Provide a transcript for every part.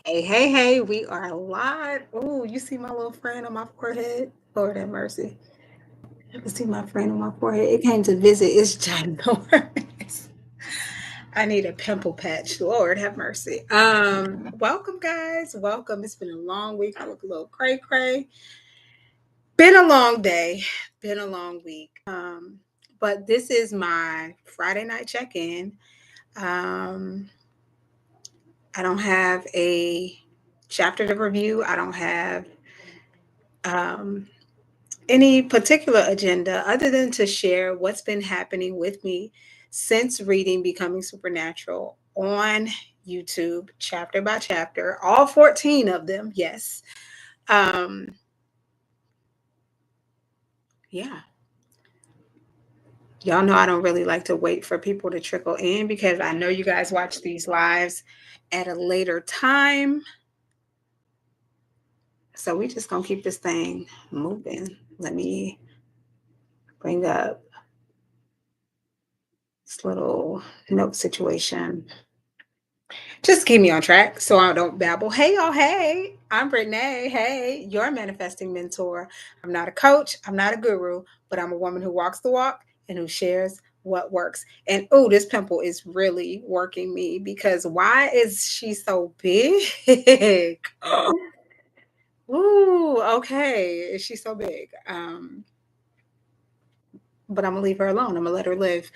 Hey, hey, hey, we are live. Oh, you see my little friend on my forehead? Lord have mercy. You can see my friend on my forehead. It came to visit. It's ginormous. I need a pimple patch. Lord have mercy. Welcome, guys. Welcome. It's been a long week. I look a little cray cray. Been a long day. Been a long week. But this is my Friday night check-in. Um, I don't have a chapter to review. I don't have um, any particular agenda other than to share what's been happening with me since reading Becoming Supernatural on YouTube, chapter by chapter, all 14 of them. Yes. Um, yeah. Y'all know I don't really like to wait for people to trickle in because I know you guys watch these lives at a later time. So we just gonna keep this thing moving. Let me bring up this little note situation. Just keep me on track so I don't babble. Hey, y'all. Hey, I'm Brittany. Hey, your manifesting mentor. I'm not a coach. I'm not a guru, but I'm a woman who walks the walk and who shares what works. And oh, this pimple is really working me because why is she so big? Ooh, okay. Is she so big? But I'm gonna leave her alone. I'm gonna let her live.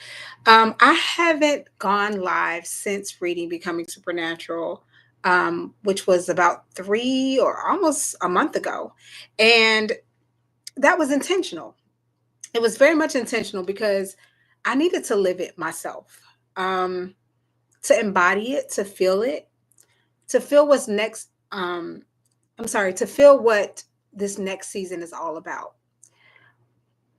I haven't gone live since reading Becoming Supernatural, which was about 3 or almost a month ago, and that was intentional. It was very much intentional because I needed to live it myself, um, to embody it, to feel it, to feel what's next. I'm sorry, to feel what this next season is all about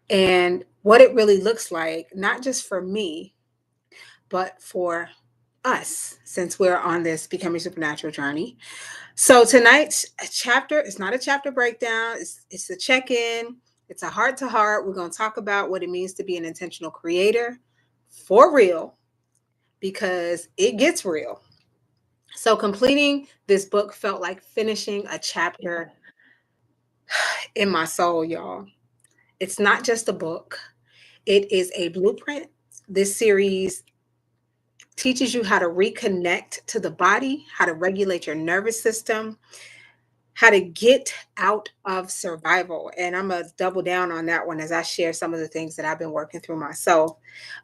and what it really looks like, not just for me, but for us, since we're on this Becoming Supernatural journey. So tonight's chapter is not a chapter breakdown, it's a check-in, it's a heart to heart. We're going to talk about what it means to be an intentional creator for real, because it gets real. So completing this book felt like finishing a chapter in my soul, y'all. It's not just a book, it is a blueprint. This series teaches you how to reconnect to the body, how to regulate your nervous system, how to get out of survival. And I'm going to double down on that one as I share some of the things that I've been working through myself,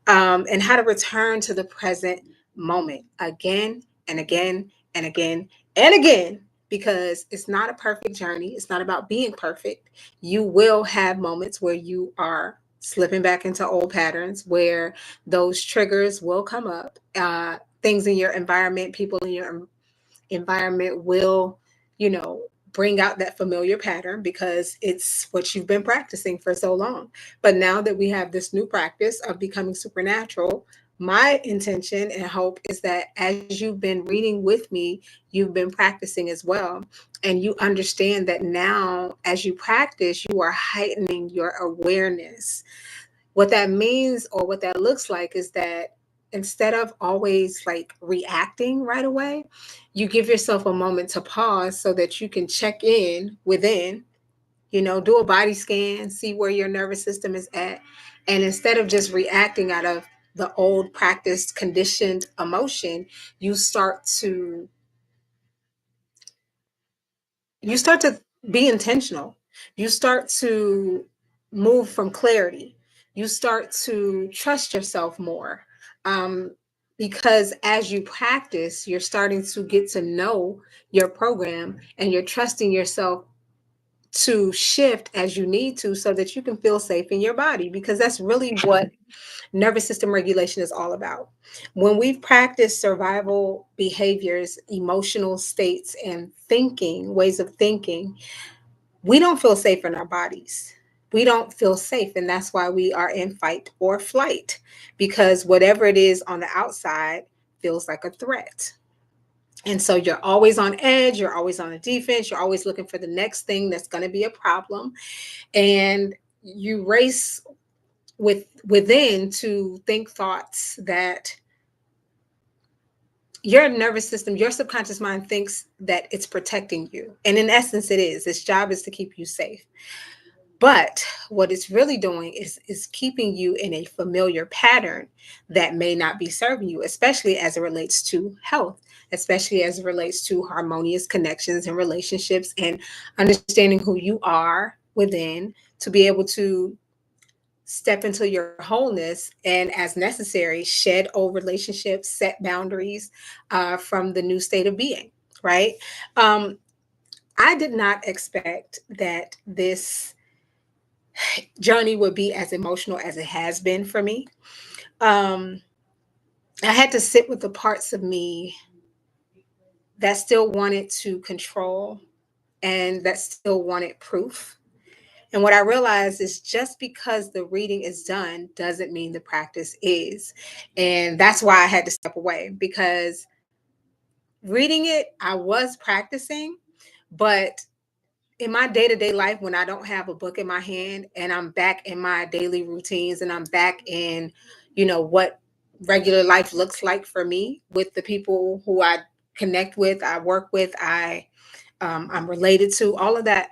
and how to return to the present moment again and again and again and again. Because it's not a perfect journey. It's not about being perfect. You will have moments where you are slipping back into old patterns, where those triggers will come up. Things in your environment, people in your environment will, you know, bring out that familiar pattern because it's what you've been practicing for so long. But now that we have this new practice of becoming supernatural, my intention and hope is that as you've been reading with me, you've been practicing as well. And you understand that now, as you practice, you are heightening your awareness. What that means or what that looks like is that instead of always like reacting right away, you give yourself a moment to pause so that you can check in within, do a body scan, see where your nervous system is at. And instead of just reacting out of the old practiced conditioned emotion, you start to you start to be intentional. You start to move from clarity. You start to trust yourself more. Um, because as you practice, you're starting to get to know your program and you're trusting yourself to shift as you need to so that you can feel safe in your body, because that's really what nervous system regulation is all about. When we've practiced survival behaviors, emotional states, and thinking, ways of thinking, we don't feel safe in our bodies. We don't feel safe. And that's why we are in fight or flight, because whatever it is on the outside feels like a threat. And so you're always on edge, you're always on the defense, you're always looking for the next thing that's going to be a problem. And you race within to think thoughts that your nervous system, your subconscious mind thinks that it's protecting you. And in essence, it is. Its job is to keep you safe. But what it's really doing is keeping you in a familiar pattern that may not be serving you, especially as it relates to health, especially as it relates to harmonious connections and relationships and understanding who you are within to be able to step into your wholeness and, as necessary, shed old relationships, set boundaries from the new state of being, right? Um, I did not expect that this journey would be as emotional as it has been for me. Um, I had to sit with the parts of me that still wanted to control and that still wanted proof. And what I realized is just because the reading is done doesn't mean the practice is. And that's why I had to step away, because reading it, I was practicing, but in my day-to-day life, when I don't have a book in my hand and I'm back in my daily routines and I'm back in, what regular life looks like for me with the people who I connect with, I work with, I'm related to, all of that,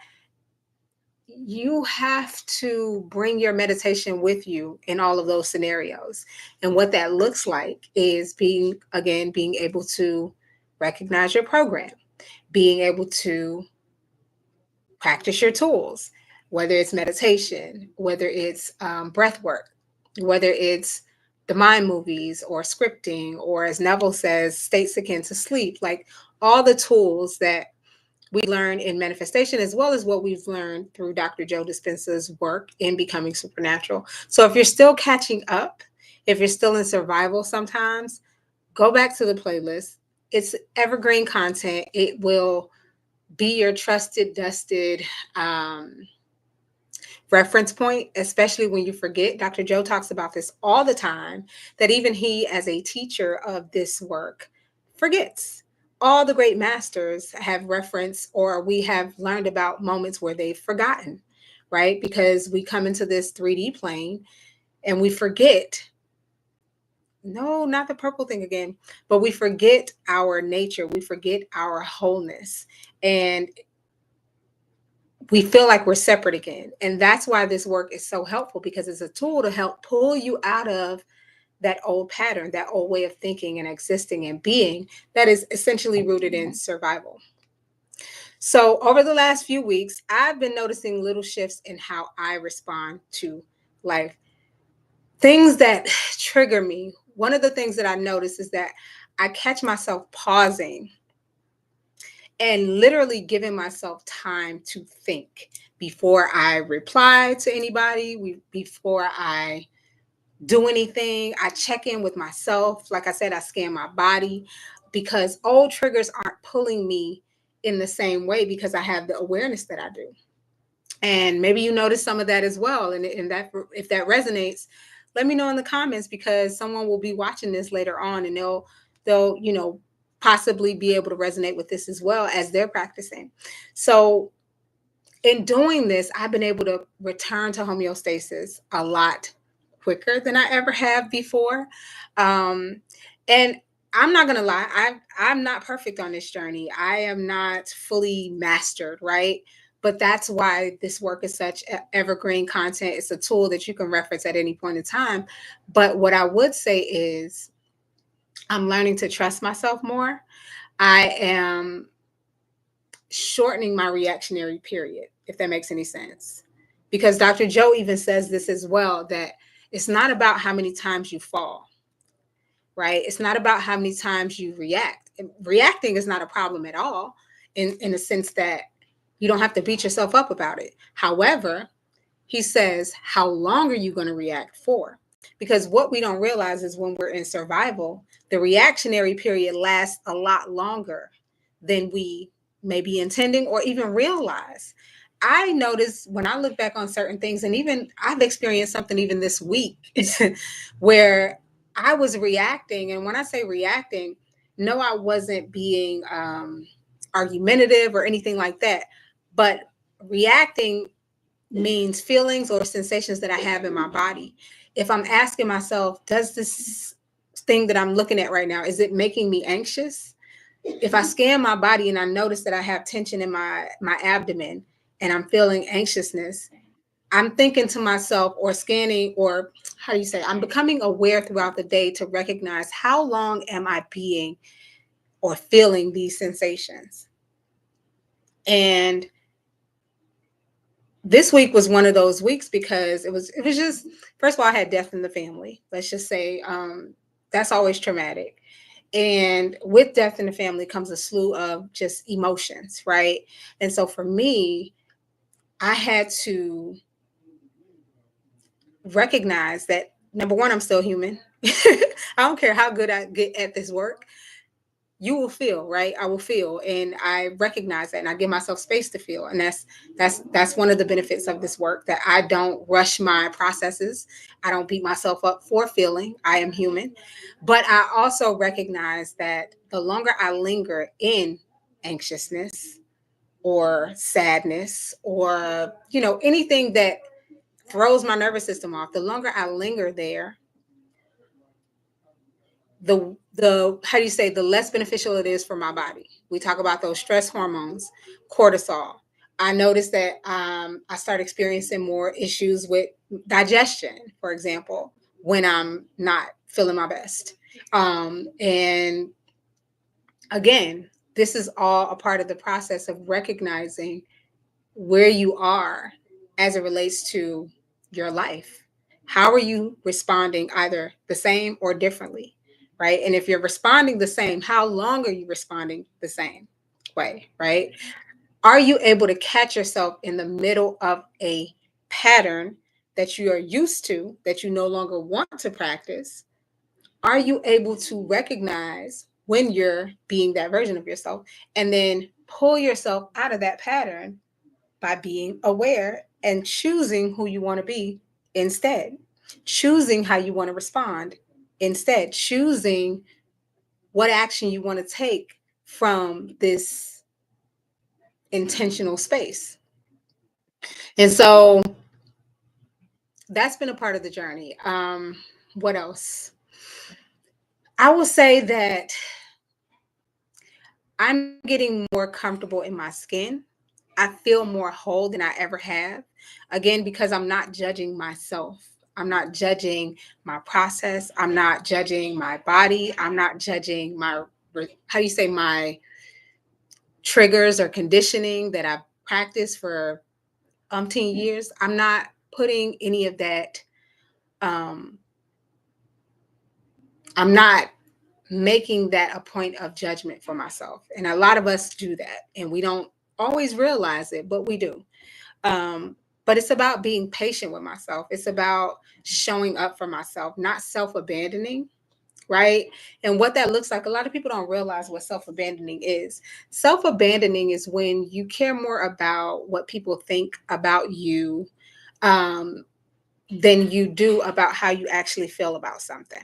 you have to bring your meditation with you in all of those scenarios. And what that looks like is being able to recognize your program, being able to practice your tools, whether it's meditation, whether it's breath work, whether it's the mind movies or scripting, or as Neville says, states akin to sleep, like all the tools that we learn in manifestation, as well as what we've learned through Dr. Joe Dispenza's work in Becoming Supernatural. So if you're still catching up, if you're still in survival sometimes, go back to the playlist. It's evergreen content. It will be your trusted, dusted reference point, especially when you forget. Dr. Joe talks about this all the time, that even he, as a teacher of this work, forgets. All the great masters have referenced, or we have learned about moments where they've forgotten, right? Because we come into this 3D plane and we forget. No, not the purple thing again, but we forget our nature. We forget our wholeness. And we feel like we're separate again. And that's why this work is so helpful, because it's a tool to help pull you out of that old pattern, that old way of thinking and existing and being that is essentially rooted in survival. So, over the last few weeks, I've been noticing little shifts in how I respond to life, things that trigger me. One of the things that I notice is that I catch myself pausing and literally giving myself time to think before I reply to anybody, before I do anything. I check in with myself. Like I said, I scan my body, because old triggers aren't pulling me in the same way, because I have the awareness that I do. And maybe you notice some of that as well. And that, if that resonates, let me know in the comments, because someone will be watching this later on and they'll possibly be able to resonate with this as well as they're practicing. So in doing this, I've been able to return to homeostasis a lot quicker than I ever have before. And I'm not gonna lie, I'm not perfect on this journey. I am not fully mastered, right? But that's why this work is such evergreen content. It's a tool that you can reference at any point in time. But what I would say is I'm learning to trust myself more. I am shortening my reactionary period, if that makes any sense. Because Dr. Joe even says this as well, that it's not about how many times you fall, right? It's not about how many times you react. And reacting is not a problem at all, in the sense that you don't have to beat yourself up about it. However, he says, how long are you going to react for? Because what we don't realize is when we're in survival, the reactionary period lasts a lot longer than we may be intending or even realize. I notice when I look back on certain things, and even I've experienced something even this week where I was reacting. And when I say reacting, no, I wasn't being argumentative or anything like that. But reacting means feelings or sensations that I have in my body. If I'm asking myself, does this thing that I'm looking at right now, is it making me anxious? If I scan my body and I notice that I have tension in my abdomen and I'm feeling anxiousness, I'm thinking to myself, or scanning, or how do you say, I'm becoming aware throughout the day to recognize, how long am I being or feeling these sensations? And this week was one of those weeks, because it was just, first of all, I had death in the family. Let's just say, that's always traumatic. And with death in the family comes a slew of just emotions, right? And so for me, I had to recognize that, number one, I'm still human. I don't care how good I get at this work. You will feel, right? I will feel, and I recognize that, and I give myself space to feel. And that's one of the benefits of this work, that I don't rush my processes. I don't beat myself up for feeling. I am human. But I also recognize that the longer I linger in anxiousness or sadness, or anything that throws my nervous system off, the longer I linger there, the how do you say, the less beneficial it is for my body. We talk about those stress hormones, cortisol. I noticed that I start experiencing more issues with digestion, for example, when I'm not feeling my best. And again, this is all a part of the process of recognizing where you are as it relates to your life. How are you responding, either the same or differently, right? And if you're responding the same, how long are you responding the same way, right? Are you able to catch yourself in the middle of a pattern that you are used to, that you no longer want to practice? Are you able to recognize when you're being that version of yourself, and then pull yourself out of that pattern by being aware and choosing who you want to be instead, choosing how you want to respond instead, choosing what action you want to take from this intentional space? And so that's been a part of the journey. What else? I will say that I'm getting more comfortable in my skin. I feel more whole than I ever have. Again, because I'm not judging myself. I'm not judging my process. I'm not judging my body. I'm not judging my, how do you say, my triggers or conditioning that I've practiced for umpteen years. I'm not putting any of that. Um, I'm not making that a point of judgment for myself. And a lot of us do that, and we don't always realize it, but we do. But it's about being patient with myself. It's about showing up for myself, not self abandoning, right? And what that looks like, a lot of people don't realize what self abandoning is. Self abandoning is when you care more about what people think about you, um, than you do about how you actually feel about something.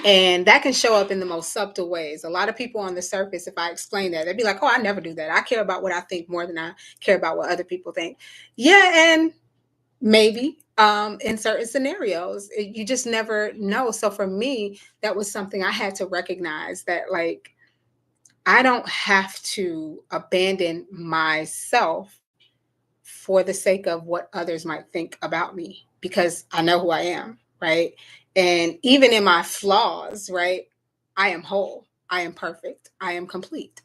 And that can show up in the most subtle ways. A lot of people on the surface, if I explain that, they'd be like, oh, I never do that. I care about what I think more than I care about what other people think. Yeah, and maybe in certain scenarios, you just never know. So for me, that was something I had to recognize, that like, I don't have to abandon myself for the sake of what others might think about me, because I know who I am, right? And even in my flaws, right? I am whole. I am perfect. I am complete.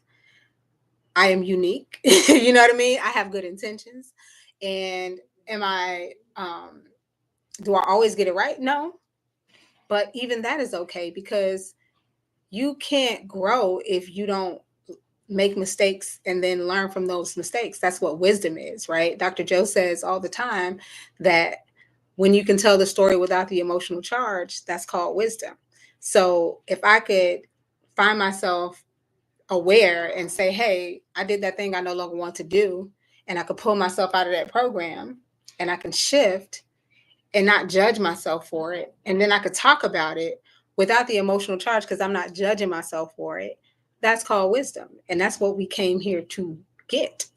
I am unique. You know what I mean? I have good intentions. And am I do I always get it right? No. But even that is okay, because you can't grow if you don't make mistakes and then learn from those mistakes. That's what wisdom is, right? Dr. Joe says all the time that when you can tell the story without the emotional charge, that's called wisdom. So if I could find myself aware and say, hey, I did that thing I no longer want to do, and I could pull myself out of that program, and I can shift and not judge myself for it. And then I could talk about it without the emotional charge, because I'm not judging myself for it. That's called wisdom. And that's what we came here to get.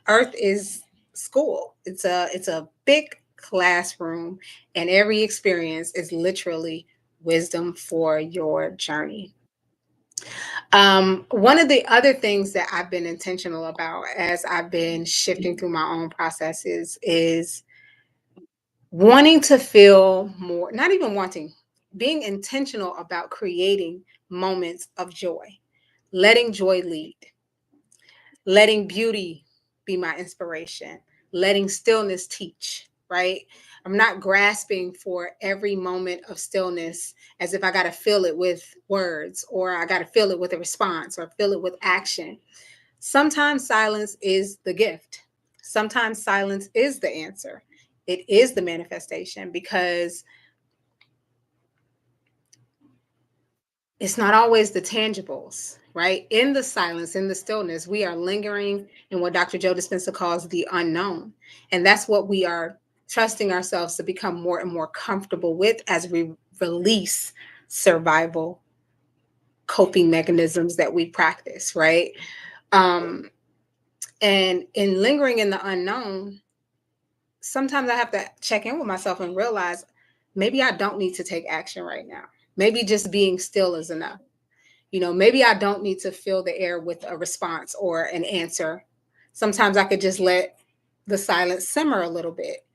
Earth is school. It's a big classroom, and every experience is literally wisdom for your journey. One of the other things that I've been intentional about as I've been shifting through my own processes is wanting to feel more, not even wanting, being intentional about creating moments of joy, letting joy lead, letting beauty be my inspiration, letting stillness teach, right? I'm not grasping for every moment of stillness as if I got to fill it with words or I got to fill it with a response or fill it with action. Sometimes silence is the gift. Sometimes silence is the answer. It is the manifestation because it's not always the tangibles, right? In the silence, in the stillness, we are lingering in what Dr. Joe Dispenza calls the unknown. And that's what we are trusting ourselves to become more and more comfortable with as we release survival coping mechanisms that we practice, right? Um, and in lingering in the unknown, sometimes I have to check in with myself and realize maybe I don't need to take action right now. Maybe just being still is enough. Maybe I don't need to fill the air with a response or an answer. Sometimes I could just let the silence simmer a little bit.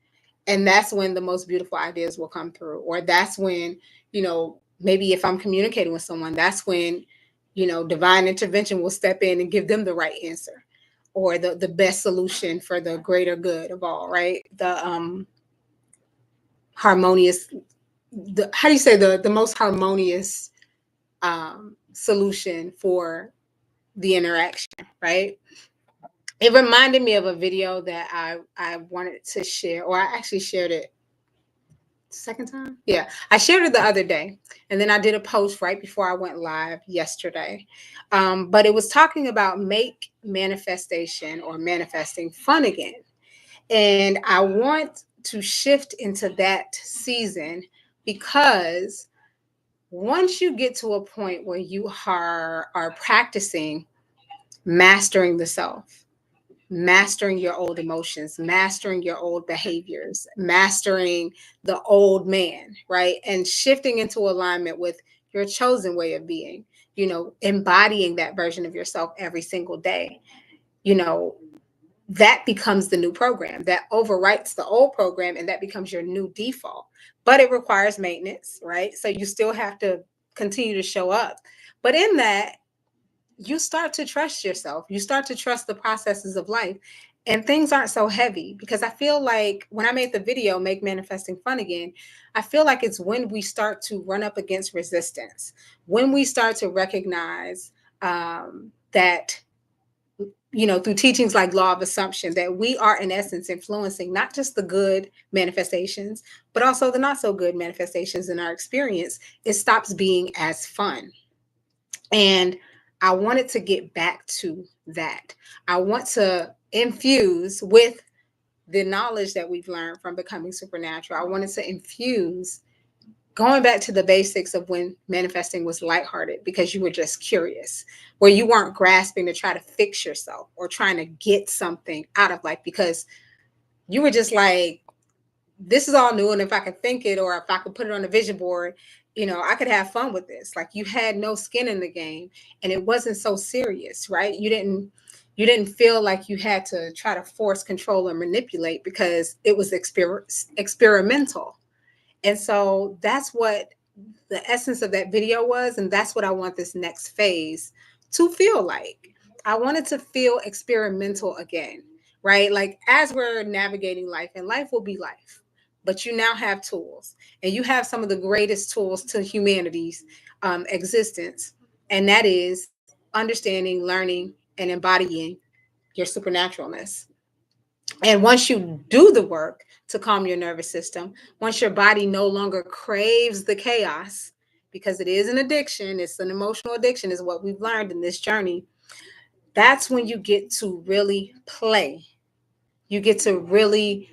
And that's when the most beautiful ideas will come through. Or that's when, maybe if I'm communicating with someone, that's when, divine intervention will step in and give them the right answer or the best solution for the greater good of all, right? The harmonious, how do you say the most harmonious solution for the interaction, right? It reminded me of a video that I wanted to share, or I actually shared it second time. Yeah, I shared it the other day, and then I did a post right before I went live yesterday. But it was talking about make manifestation or manifesting fun again, and I want to shift into that season because once you get to a point where you are practicing mastering the self, mastering your old emotions, mastering your old behaviors, mastering the old man, right? And shifting into alignment with your chosen way of being, embodying that version of yourself every single day, you know, that becomes the new program that overwrites the old program and that becomes your new default. But it requires maintenance, right? So you still have to continue to show up. But in that, you start to trust yourself. You start to trust the processes of life. And things aren't so heavy because I feel like when I made the video, Make Manifesting Fun Again, I feel like it's when we start to run up against resistance, when we start to recognize that, through teachings like law of assumption, that we are in essence influencing not just the good manifestations, but also the not so good manifestations in our experience, it stops being as fun. And I wanted to get back to that. I want to infuse with the knowledge that we've learned from becoming supernatural. I wanted to infuse going back to the basics of when manifesting was lighthearted because you were just curious, where you weren't grasping to try to fix yourself or trying to get something out of life because you were just like, this is all new. And if I could think it or if I could put it on a vision board, I could have fun with this. Like you had no skin in the game and it wasn't so serious, right? You didn't feel like you had to try to force control or manipulate because it was experimental. And so that's what the essence of that video was. And that's what I want this next phase to feel like. I wanted to feel experimental again, right? Like as we're navigating life, and life will be life, but you now have tools, and you have some of the greatest tools to humanity's existence. And that is understanding, learning, and embodying your supernaturalness. And once you do the work to calm your nervous system, once your body no longer craves the chaos, because it is an addiction, it's an emotional addiction, is what we've learned in this journey, that's when you get to really play. You get to really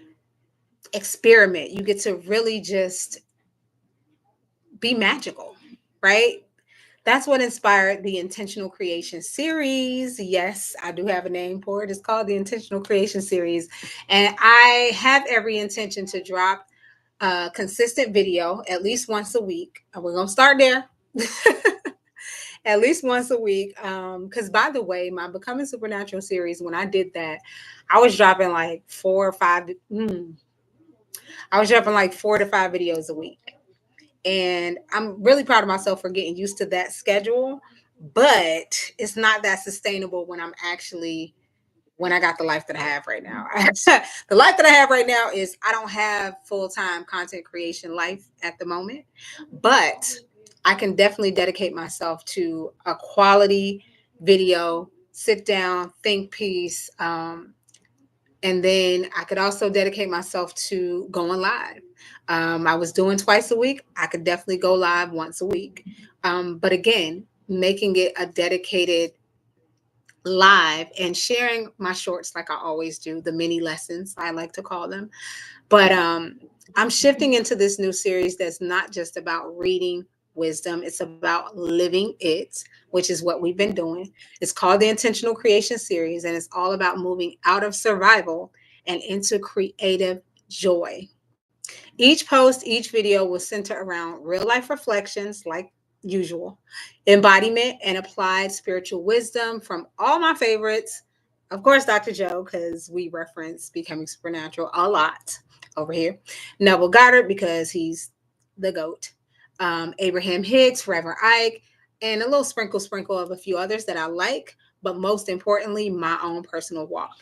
experiment. You get to really just be magical, right? That's what inspired the Intentional Creation series. Yes, I do have a name for it. It's called the Intentional Creation series. And I have every intention to drop consistent video at least once a week. And we're going to start there. At least once a week. Because by the way, my Becoming Supernatural series, when I did that, I was dropping like I was dropping like 4 to 5 videos a week. And I'm really proud of myself for getting used to that schedule. But it's not that sustainable when I'm actually when I got the life that I have right now. The life that I have right now is I don't have full-time content creation life at the moment, but I can definitely dedicate myself to a quality video, sit down, think piece, and then I could also dedicate myself to going live. I was doing twice a week. I could definitely go live once a week. But again, making it a dedicated live and sharing my shorts like I always do, the mini lessons, I like to call them. But I'm shifting into this new series that's not just about reading wisdom, it's about living it, which is what we've been doing. It's called the Intentional Creation series, and it's all about moving out of survival and into creative joy. Each post, each video will center around real life reflections, like usual, embodiment and applied spiritual wisdom from all my favorites. Of course, Dr. Joe, because we reference Becoming Supernatural a lot over here. Neville Goddard, because he's the GOAT. Abraham Hicks, Reverend Ike, and a little sprinkle of a few others that I like, but most importantly, my own personal walk.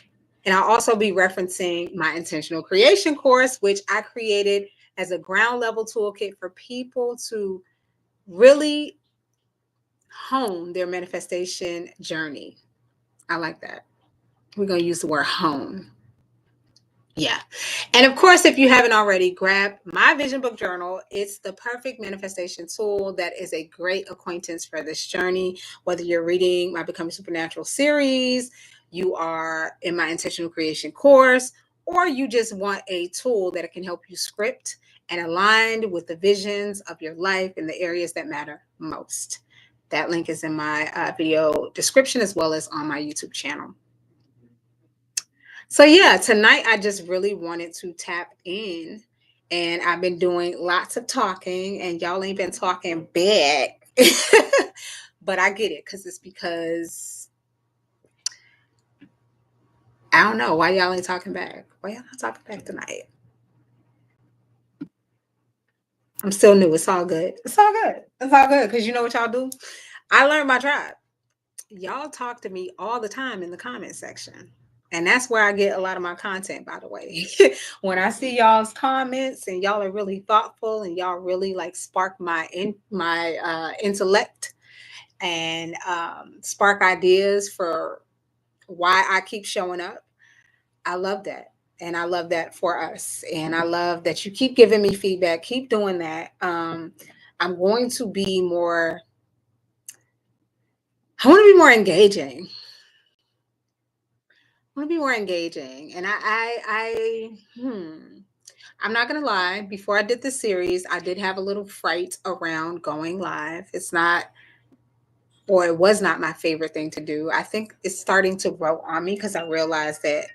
And I'll also be referencing my intentional creation course, which I created as a ground level toolkit for people to really hone their manifestation journey. I like that. We're going to use the word hone. Yeah. And of course, if you haven't already, grab my vision book journal. It's the perfect manifestation tool that is a great acquaintance for this journey. Whether you're reading my Becoming Supernatural series, you are in my intentional creation course, or you just want a tool that can help you script and aligned with the visions of your life in the areas that matter most. That link is in my video description as well as on my YouTube channel. So yeah, tonight I just really wanted to tap in, and I've been doing lots of talking and y'all ain't been talking back. But I get it because I don't know why y'all ain't talking back. Why y'all not talking back tonight? I'm still new. It's all good. It's all good. It's all good because you know what y'all do? I learned my tribe. Y'all talk to me all the time in the comment section. And that's where I get a lot of my content, by the way. When I see y'all's comments and y'all are really thoughtful and y'all really like spark my intellect and spark ideas for why I keep showing up. I love that. And I love that for us. And I love that you keep giving me feedback. Keep doing that. I'm going to be more, I want to be more engaging. Want to be more engaging. And I'm not gonna lie. Before I did the series, I did have a little fright around going live. It's not, or it was not my favorite thing to do. I think it's starting to grow on me because I realized that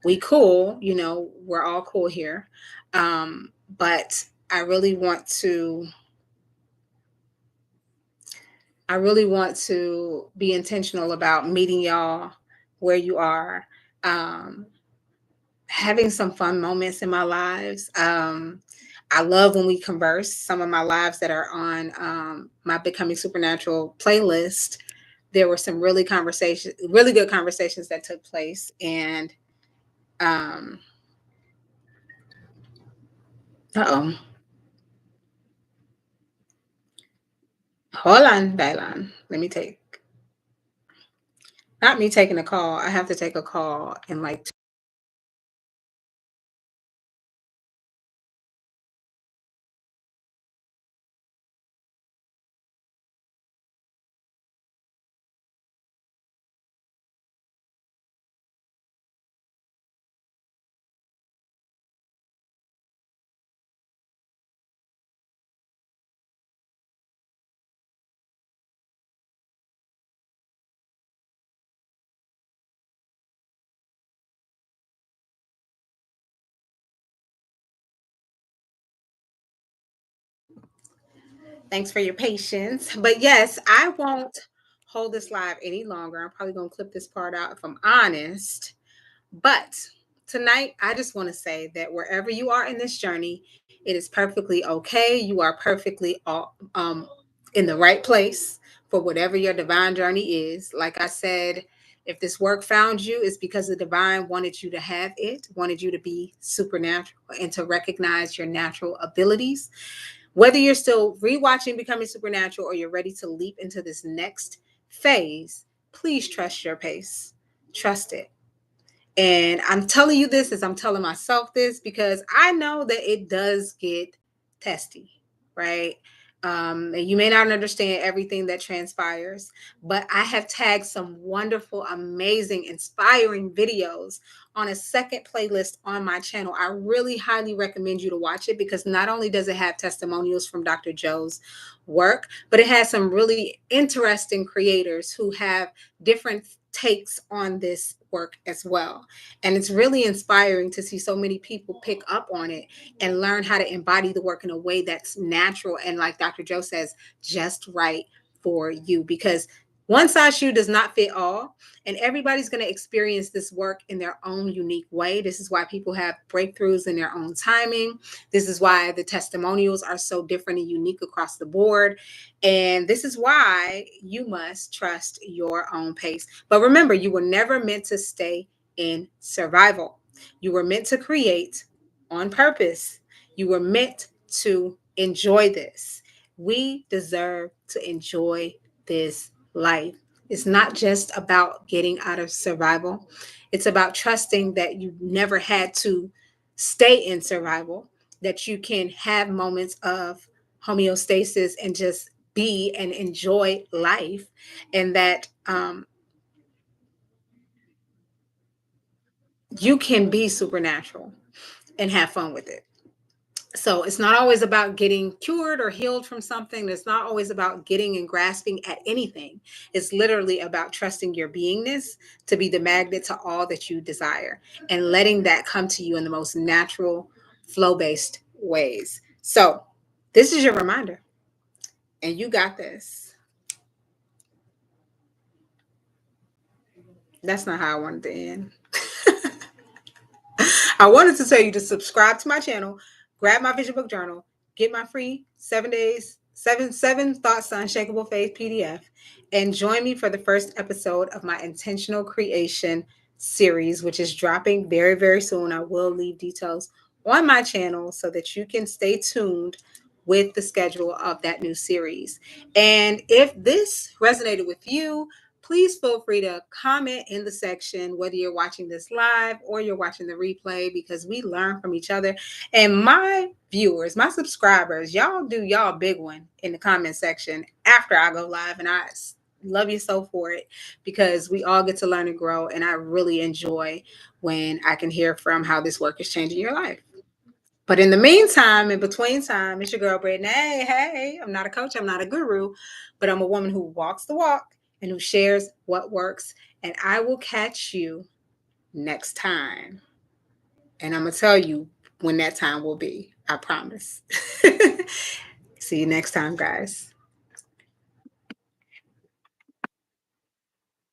we cool, we're all cool here. But I really want to be intentional about meeting y'all where you are. Um, Having some fun moments in my lives. I love when we converse. Some of my lives that are on my Becoming Supernatural playlist, there were some really good conversations that took place. And um, oh, hold on, Dylan. Not me taking a call. I have to take a call in like Thanks for your patience. But yes, I won't hold this live any longer. I'm probably going to clip this part out if I'm honest. But tonight, I just want to say that wherever you are in this journey, it is perfectly okay. You are perfectly in the right place for whatever your divine journey is. Like I said, if this work found you, it's because the divine wanted you to have it, wanted you to be supernatural and to recognize your natural abilities. Whether you're still rewatching Becoming Supernatural or you're ready to leap into this next phase, please trust your pace. Trust it. And I'm telling you this as I'm telling myself this because I know that it does get testy, right? And you may not understand everything that transpires, but I have tagged some wonderful, amazing, inspiring videos on a second playlist on my channel. I really highly recommend you to watch it because not only does it have testimonials from Dr. Joe's work, but it has some really interesting creators who have different takes on this work as well. And it's really inspiring to see so many people pick up on it and learn how to embody the work in a way that's natural and, like Dr. Joe says, just right for you. Because one size shoe does not fit all, and everybody's going to experience this work in their own unique way. This is why people have breakthroughs in their own timing. This is why the testimonials are so different and unique across the board. And this is why you must trust your own pace. But remember, you were never meant to stay in survival. You were meant to create on purpose. You were meant to enjoy this. We deserve to enjoy this life. It's not just about getting out of survival, it's about trusting that you never had to stay in survival, that you can have moments of homeostasis and just be and enjoy life, and that you can be supernatural and have fun with it. So it's not always about getting cured or healed from something. It's not always about getting and grasping at anything. It's literally about trusting your beingness to be the magnet to all that you desire and letting that come to you in the most natural, flow based ways. So this is your reminder, and you got this. That's not how I wanted to end. I wanted to tell you to subscribe to my channel, grab my vision book journal, get my free 7 days, seven thoughts on unshakable faith PDF, and join me for the first episode of my intentional creation series, which is dropping very, very soon. I will leave details on my channel so that you can stay tuned with the schedule of that new series. And if this resonated with you, please feel free to comment in the section, whether you're watching this live or you're watching the replay, because we learn from each other. And my viewers, my subscribers, y'all do y'all big one in the comment section after I go live. And I love you so for it because we all get to learn and grow. And I really enjoy when I can hear from how this work is changing your life. But in the meantime, in between time, it's your girl Brittany. Hey, I'm not a coach, I'm not a guru, but I'm a woman who walks the walk and who shares what works. And I will catch you next time. And I'm going to tell you when that time will be. I promise. See you next time, guys.